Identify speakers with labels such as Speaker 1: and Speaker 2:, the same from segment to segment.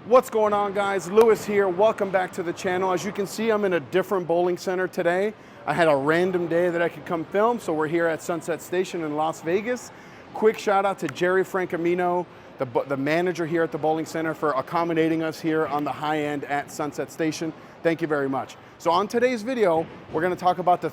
Speaker 1: What's going on, guys? Lewis here. Welcome back to the channel. As you can see, I'm in a different bowling center today. I had a random day that I could come film, so we're here at Sunset Station in Las Vegas. Quick shout out to Jerry Francamino, the manager here at the bowling center, for accommodating us here on the high end at Sunset Station. Thank you very much. So on today's video, we're gonna talk about the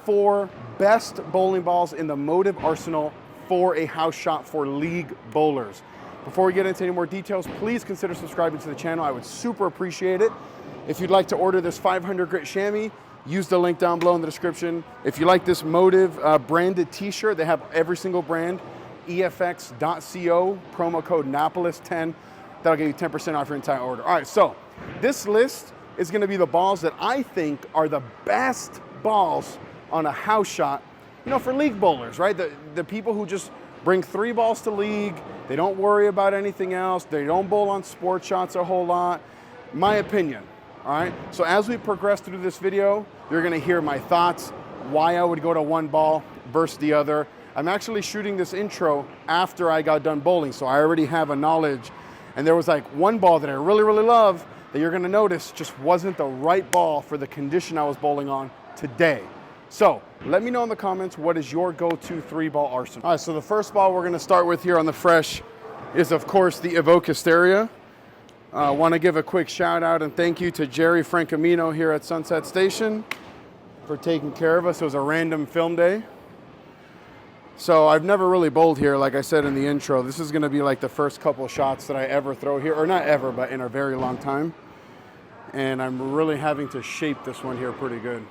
Speaker 1: four best bowling balls in the Motiv arsenal for a house shot for league bowlers. Before we get into any more details, please consider subscribing to the channel. I would super appreciate it. If you'd like to order this 500 grit chamois, use the link down below in the description. If you like this Motiv branded t-shirt, they have every single brand, efx.co, promo code Napoles 10. That'll get you 10% off your entire order. All right, so this list is gonna be the balls that I think are the best balls on a house shot, for league bowlers, right? The people who just bring 3 balls to league, they don't worry about anything else, they don't bowl on sport shots a whole lot. My opinion, all right? So as we progress through this video, you're gonna hear my thoughts, why I would go to one ball versus the other. I'm actually shooting this intro after I got done bowling, so I already have a knowledge. And there was like one ball that I really, really love that you're gonna notice just wasn't the right ball for the condition I was bowling on today. So let me know in the comments, what is your go-to 3-ball arsenal? All right, so the first ball we're gonna start with here on the fresh is, of course, the Evoke Histeria. I wanna give a quick shout out and thank you to Jerry Francamino here at Sunset Station for taking care of us. It was a random film day. So I've never really bowled here, like I said in the intro. This is gonna be like the first couple shots that I ever throw here, or not ever, but in a very long time. And I'm really having to shape this one here pretty good.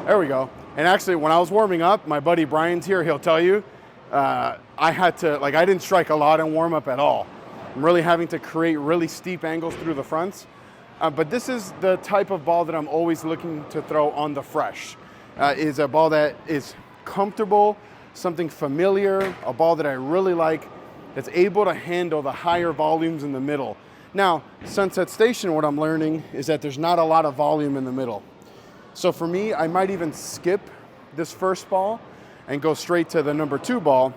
Speaker 1: There we go. And actually, when I was warming up, my buddy Brian's here, he'll tell you, I didn't strike a lot in warm up at all. I'm really having to create really steep angles through the fronts. But this is the type of ball that I'm always looking to throw on the fresh. Is a ball that is comfortable, something familiar, a ball that I really like, that's able to handle the higher volumes in the middle. Now, Sunset Station, what I'm learning is that there's not a lot of volume in the middle. So for me, I might even skip this first ball and go straight to the number 2 ball.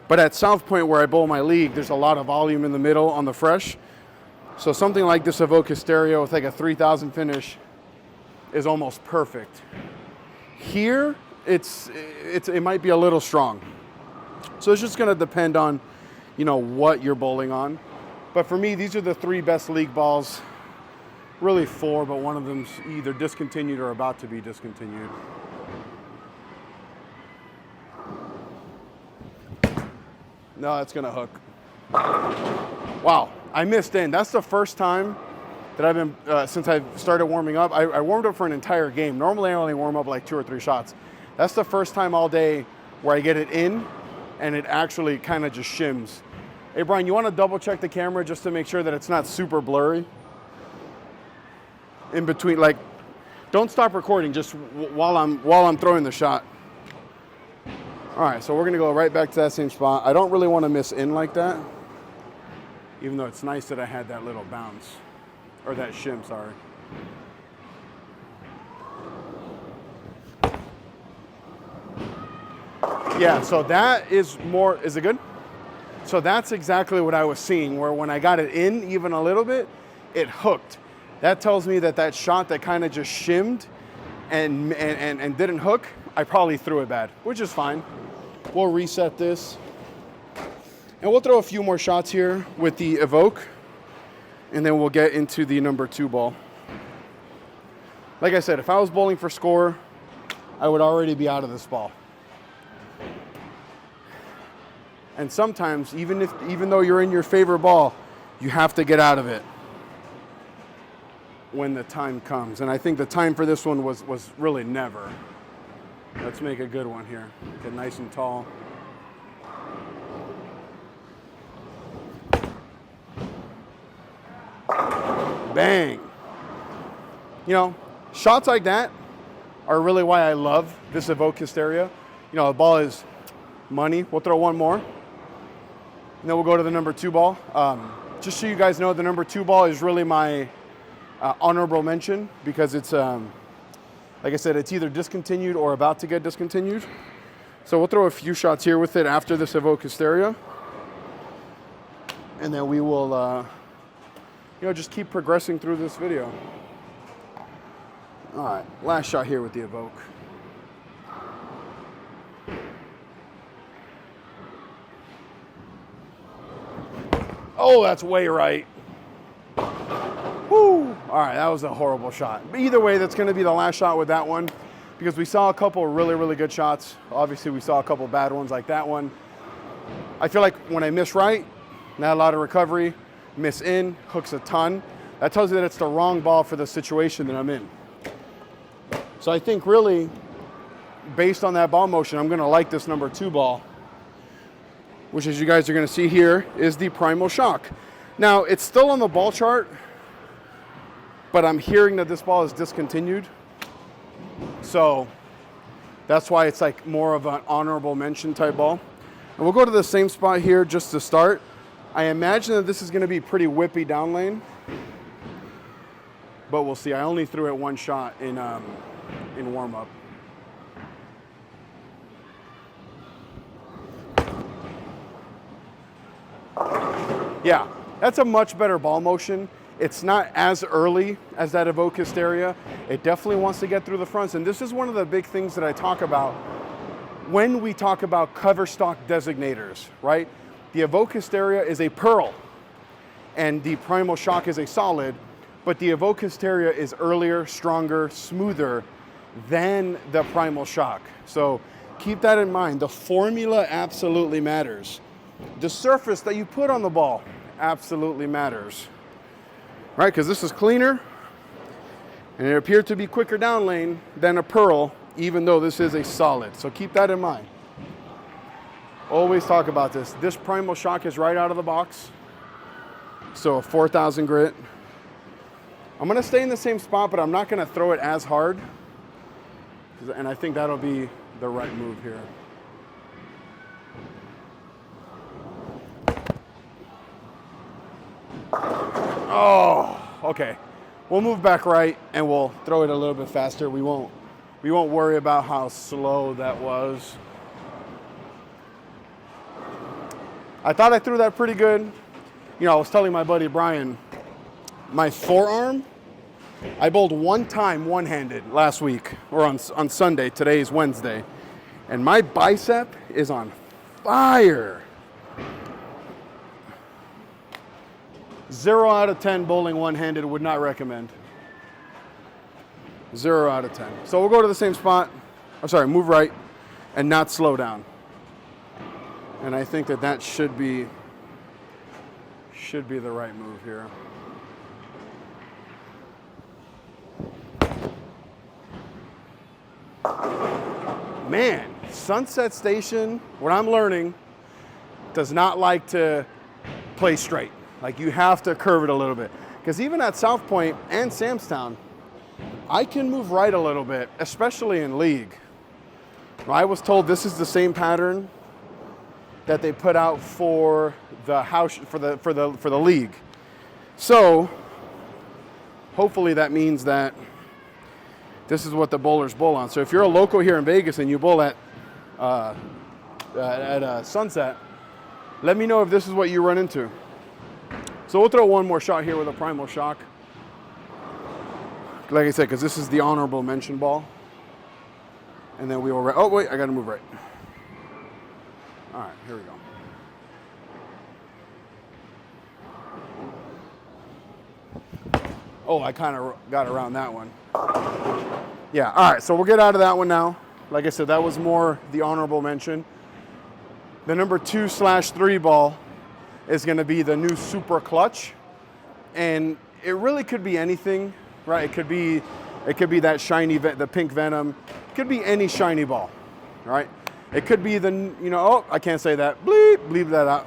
Speaker 1: But at South Point, where I bowl my league, there's a lot of volume in the middle on the fresh. So something like this Evoke Histeria with like a 3,000 finish is almost perfect. Here, it might be a little strong. So it's just gonna depend on, what you're bowling on. But for me, these are the 3 best league balls. Really 4, but one of them's either discontinued or about to be discontinued. No, that's gonna hook. Wow, I missed in. That's the first time that I've been, since I've started warming up. I warmed up for an entire game. Normally I only warm up like 2 or 3 shots. That's the first time all day where I get it in and it actually kind of just shims. Hey Brian, you wanna double check the camera just to make sure that it's not super blurry? In between, don't stop recording just while I'm throwing the shot. All right, so we're gonna go right back to that same spot. I don't really want to miss in like that, even though it's nice that I had that little bounce, or that shim, sorry. Yeah, so that is is it good? So that's exactly what I was seeing, where when I got it in even a little bit, it hooked. That tells me that shot that kind of just shimmed and didn't hook, I probably threw it bad, which is fine. We'll reset this. And we'll throw a few more shots here with the Evoke, and then we'll get into the number 2 ball. Like I said, if I was bowling for score, I would already be out of this ball. And sometimes, even though you're in your favorite ball, you have to get out of it when the time comes. And I think the time for this one was really never. Let's make a good one here. Get nice and tall. Bang. Shots like that are really why I love this Evoke Histeria. The ball is money. We'll throw one more. And then we'll go to the number 2 ball. Just so you guys know, the number 2 ball is really my honorable mention, because it's Like I said, it's either discontinued or about to get discontinued. So we'll throw a few shots here with it after this Evoke Histeria. And then we will, just keep progressing through this video. All right, last shot here with the Evoke. Oh, that's way right. Woo! All right, that was a horrible shot. But either way, that's gonna be the last shot with that one because we saw a couple really, really good shots. Obviously, we saw a couple bad ones like that one. I feel like when I miss right, not a lot of recovery, miss in, hooks a ton. That tells you that it's the wrong ball for the situation that I'm in. So I think really, based on that ball motion, I'm gonna like this number 2 ball, which as you guys are gonna see here, is the Primal Shock. Now, it's still on the ball chart, but I'm hearing that this ball is discontinued. So that's why it's like more of an honorable mention type ball. And we'll go to the same spot here just to start. I imagine that this is gonna be pretty whippy down lane, but we'll see. I only threw it 1 shot in warm up. Yeah, that's a much better ball motion. It's not as early as that Evoke Histeria. It definitely wants to get through the fronts. And this is one of the big things that I talk about when we talk about cover stock designators, right? The Evoke Histeria is a pearl and the Primal Shock is a solid, but the Evoke Histeria is earlier, stronger, smoother than the Primal Shock. So keep that in mind. The formula absolutely matters. The surface that you put on the ball absolutely matters, right? Because this is cleaner and it appeared to be quicker down lane than a pearl, even though this is a solid. So keep that in mind. Always talk about this. This Primal Shock is right out of the box. So a 4,000 grit. I'm gonna stay in the same spot, but I'm not gonna throw it as hard. And I think that'll be the right move here. Oh, okay. We'll move back right and we'll throw it a little bit faster. We won't worry about how slow that was. I thought I threw that pretty good. You know, I was telling my buddy Brian, my forearm, I bowled 1 time one-handed last week, or on Sunday. Today is Wednesday. And my bicep is on fire. 0 out of 10 bowling one-handed, would not recommend. 0 out of 10. So we'll go to the same spot. I'm sorry, move right and not slow down. And I think that should be the right move here. Man, Sunset Station, what I'm learning, does not like to play straight. Like you have to curve it a little bit. Because even at South Point and Samstown, I can move right a little bit, especially in league. I was told this is the same pattern that they put out for the house for the league. So hopefully that means that this is what the bowlers bowl on. So if you're a local here in Vegas and you bowl at Sunset, let me know if this is what you run into. So we'll throw 1 more shot here with a Primal Shock. Like I said, because this is the honorable mention ball. And then we will, oh wait, I gotta move right. All right, here we go. Oh, I kind of got around that one. Yeah, all right, so we'll get out of that one now. Like I said, that was more the honorable mention. The number 2/3 ball is gonna be the new Super Clutch. And it really could be anything, right? It could be that shiny, the pink Venom. It could be any shiny ball, right? It could be the, oh, I can't say that. Bleep that out.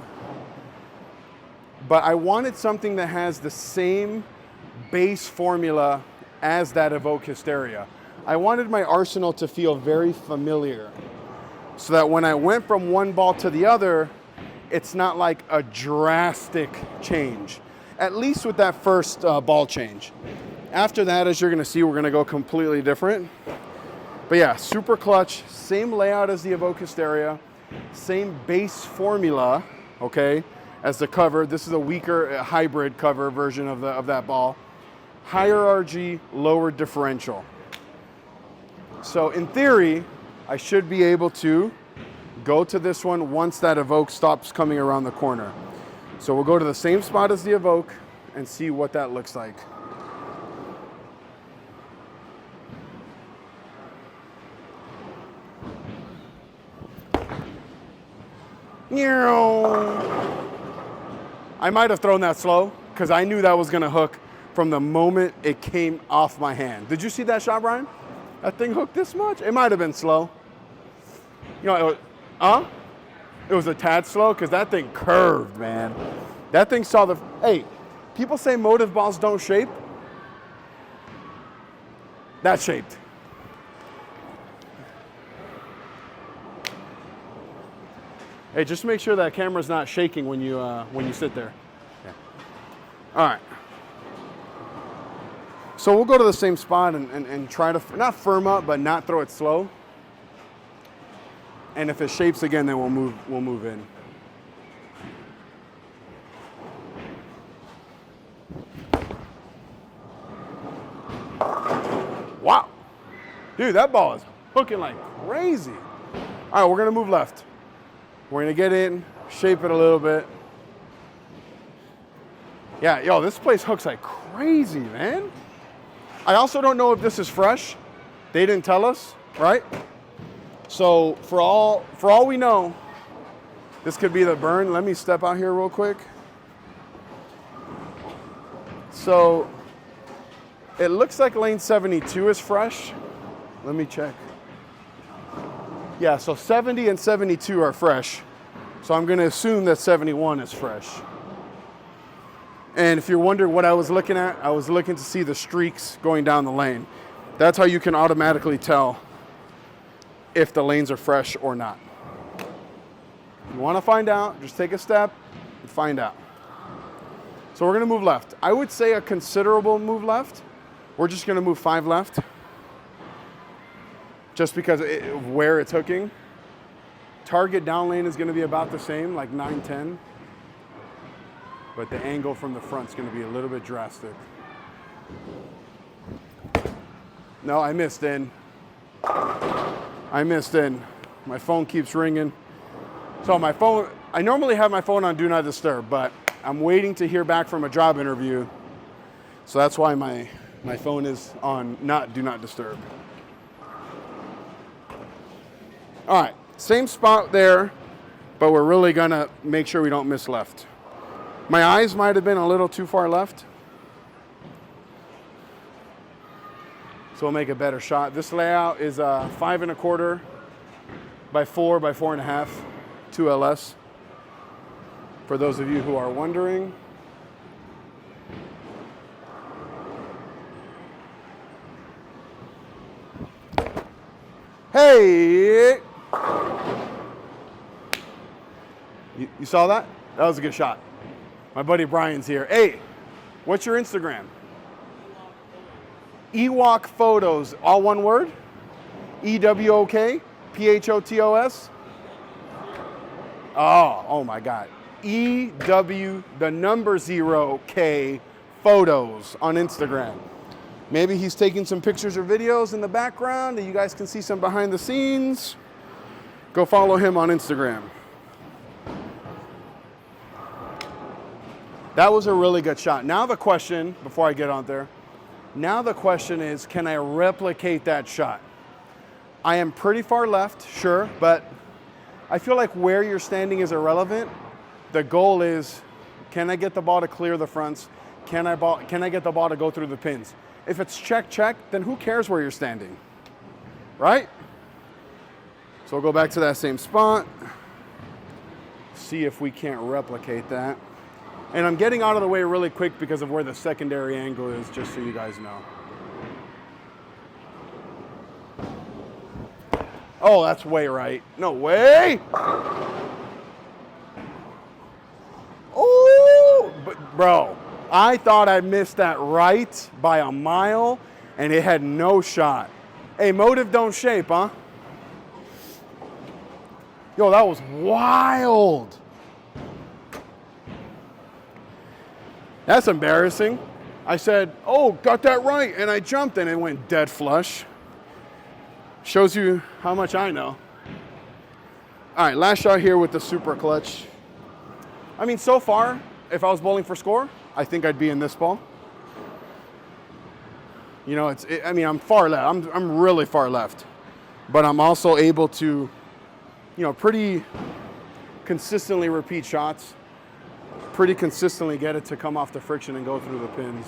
Speaker 1: But I wanted something that has the same base formula as that Evoke Histeria. I wanted my arsenal to feel very familiar so that when I went from one ball to the other, it's not like a drastic change, at least with that first ball change. After that, as you're gonna see, we're gonna go completely different. But yeah, super clutch, same layout as the Evoke Histeria, same base formula, okay, as the cover. This is a weaker hybrid cover version of that ball. Higher RG, lower differential. So in theory, I should be able to go to this one once that Evoke stops coming around the corner. So we'll go to the same spot as the Evoke and see what that looks like. I might have thrown that slow because I knew that was going to hook from the moment it came off my hand. Did you see that shot, Brian? That thing hooked this much? It might have been slow. You know, it was a tad slow because that thing curved, man. That thing saw the, hey, people say Motiv balls don't shape. That shaped. Hey, just make sure that camera's not shaking when you sit there. Yeah. All right. So we'll go to the same spot and try to, not firm up, but not throw it slow. And if it shapes again, then we'll move in. Wow. Dude, that ball is hooking like crazy. All right, we're gonna move left. We're gonna get in, shape it a little bit. Yeah, yo, this place hooks like crazy, man. I also don't know if this is fresh. They didn't tell us, right? So for all we know, this could be the burn. Let me step out here real quick. So it looks like lane 72 is fresh. Let me check. Yeah, so 70 and 72 are fresh. So I'm gonna assume that 71 is fresh. And if you're wondering what I was looking at, I was looking to see the streaks going down the lane. That's how you can automatically tell if the lanes are fresh or not. You wanna find out, just take a step and find out. So we're gonna move left. I would say a considerable move left. We're just gonna move 5 left. Just because of where it's hooking. Target down lane is gonna be about the same, like 9, 10. But the angle from the front is gonna be a little bit drastic. No, I missed in. I missed in. My phone keeps ringing. So my phone, I normally have my phone on Do Not Disturb, but I'm waiting to hear back from a job interview. So that's why my phone is on Do Not Disturb. All right, same spot there, but we're really gonna make sure we don't miss left. My eyes might have been a little too far left. So we'll make a better shot. This layout is 5 1/4 by 4 by 4.5, 2 LS. For those of you who are wondering. Hey! You saw that? That was a good shot. My buddy Brian's here. Hey, what's your Instagram? Evoke Photos, all one word? EWOK PHOTOS? Oh my God. EW0K Photos on Instagram. Maybe he's taking some pictures or videos in the background and you guys can see some behind the scenes. Go follow him on Instagram. That was a really good shot. Now the question, before I get on there, now the question is, can I replicate that shot? I am pretty far left, sure, but I feel like where you're standing is irrelevant. The goal is, can I get the ball to clear the fronts? Can I get the ball to go through the pins? If it's check, check, then who cares where you're standing, right? So we'll go back to that same spot. See if we can't replicate that. And I'm getting out of the way really quick because of where the secondary angle is, just so you guys know. Oh, that's way right. No way! Oh, but bro, I thought I missed that right by a mile, and it had no shot. Hey, Motiv don't shape, huh? Yo, that was wild. That's embarrassing. I said, oh, got that right, and I jumped and it went dead flush. Shows you how much I know. All right, last shot here with the super clutch. I mean, so far, if I was bowling for score, I think I'd be in this ball. You know, I mean, I'm far left. I'm really far left, but I'm also able to, you know, pretty consistently repeat shots, pretty consistently get it to come off the friction and go through the pins.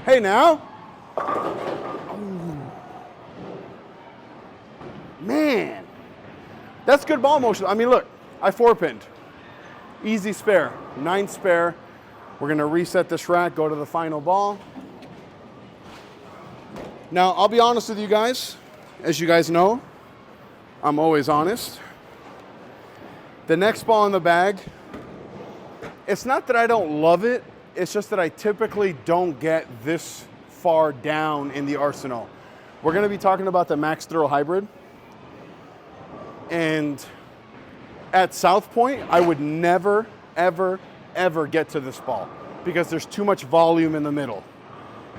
Speaker 1: Hey now. Oh. Man, that's good ball motion. I mean, look, I 4-pinned. Easy spare, 9 spare. We're gonna reset this rack, go to the final ball. Now, I'll be honest with you guys. As you guys know, I'm always honest. The next ball in the bag, it's not that I don't love it, it's just that I typically don't get this far down in the arsenal. We're gonna be talking about the Max Thrill Hybrid. And at South Point, I would never, ever, ever get to this ball because there's too much volume in the middle.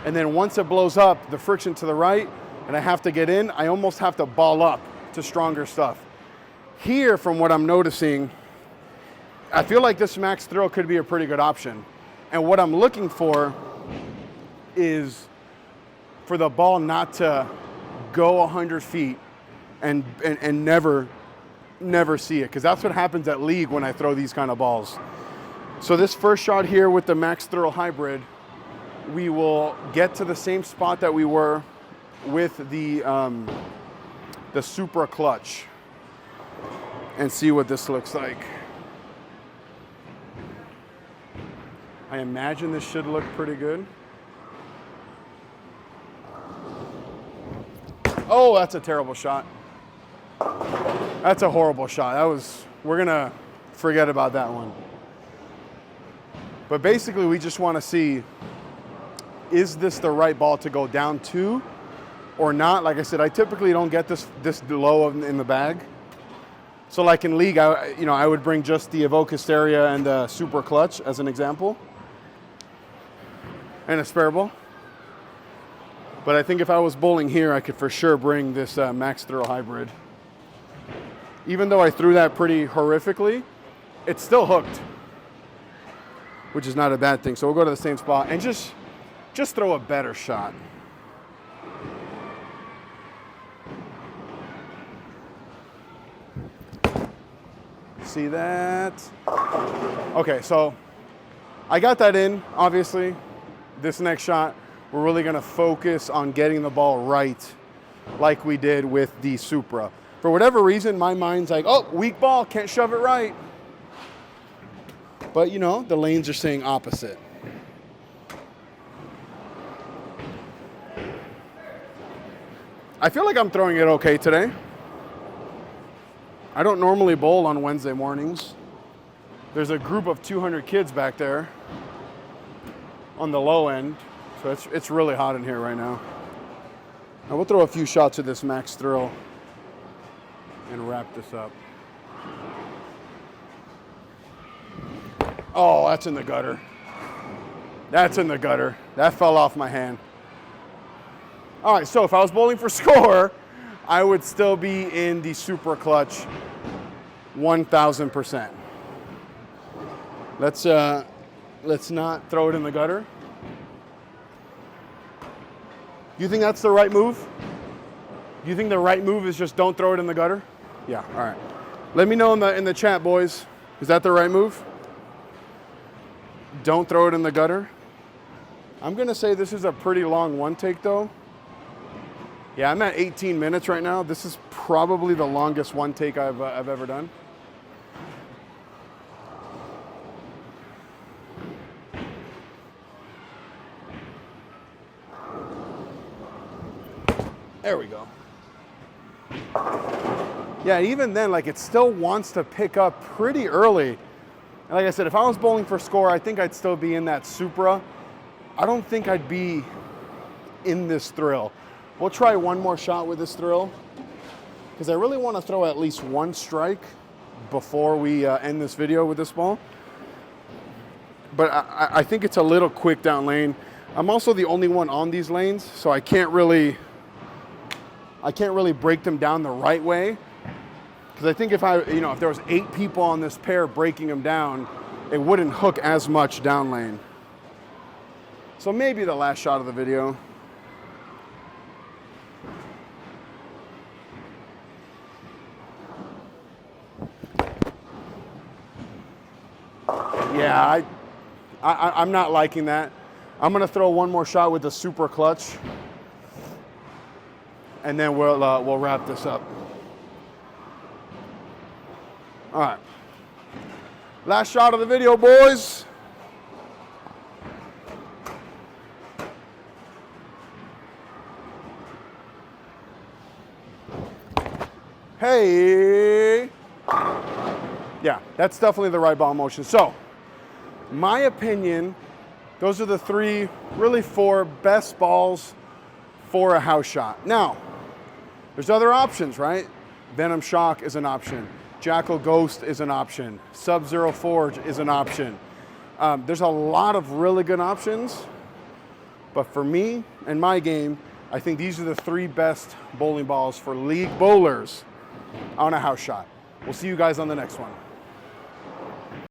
Speaker 1: And then once it blows up, the friction to the right, and I have to get in, I almost have to ball up to stronger stuff. Here, from what I'm noticing, I feel like this Max Thrill could be a pretty good option. And what I'm looking for is for the ball not to go 100 feet and never see it, because that's what happens at league when I throw these kind of balls. So this first shot here with the Max Thrill Hybrid, we will get to the same spot that we were with the Supra clutch and see what this looks like. I imagine this should look pretty good. Oh, that's a terrible shot. That's a horrible shot. We're gonna forget about that one. But basically we just wanna see, is this the right ball to go down to or not? Like I said, I typically don't get this low in the bag. So like in league, I would bring just the Evoke Histeria and the Super Clutch as an example. And a spare ball. But I think if I was bowling here, I could for sure bring this Max Thrill Hybrid. Even though I threw that pretty horrifically, it's still hooked, which is not a bad thing. So we'll go to the same spot and just throw a better shot. See that? Okay, so I got that in, obviously. This next shot, we're really gonna focus on getting the ball right like we did with the Supra. For whatever reason, my mind's like, oh, weak ball, can't shove it right. But you know, the lanes are saying opposite. I feel like I'm throwing it okay today. I don't normally bowl on Wednesday mornings. There's a group of 200 kids back there on the low end, so it's really hot in here right now. Now we'll throw a few shots of this Max Thrill and wrap this up. Oh, that's in the gutter. That's in the gutter. That fell off my hand. All right, so if I was bowling for score, I would still be in the Super Clutch 1000%. Let's not throw it in the gutter. You think that's the right move? You think the right move is just don't throw it in the gutter? Yeah, all right. Let me know in the chat, boys. Is that the right move? Don't throw it in the gutter. I'm gonna say this is a pretty long one take though. Yeah, I'm at 18 minutes right now. This is probably the longest one take I've ever done. There we go. Yeah, even then, like, it still wants to pick up pretty early. And like I said, if I was bowling for score, I think I'd still be in that Supra I don't think I'd be in this thrill. We'll try one more shot with this thrill, because I really want to throw at least one strike before we end this video with this ball. But I think it's a little quick down lane. I'm also the only one on these lanes, so I can't really break them down the right way. Because I think if there was 8 people on this pair breaking them down, it wouldn't hook as much down lane. So maybe the last shot of the video. Yeah, I'm not liking that. I'm gonna throw one more shot with the super clutch, and then we'll wrap this up. All right, last shot of the video, boys. Hey, yeah, that's definitely the right ball motion. So, my opinion, those are the 3, really 4 best balls for a house shot. Now, there's other options, right? Venom Shock is an option. Jackal Ghost is an option. Sub-Zero Forge is an option. There's a lot of really good options, but for me and my game, I think these are the 3 best bowling balls for league bowlers on a house shot. We'll see you guys on the next one.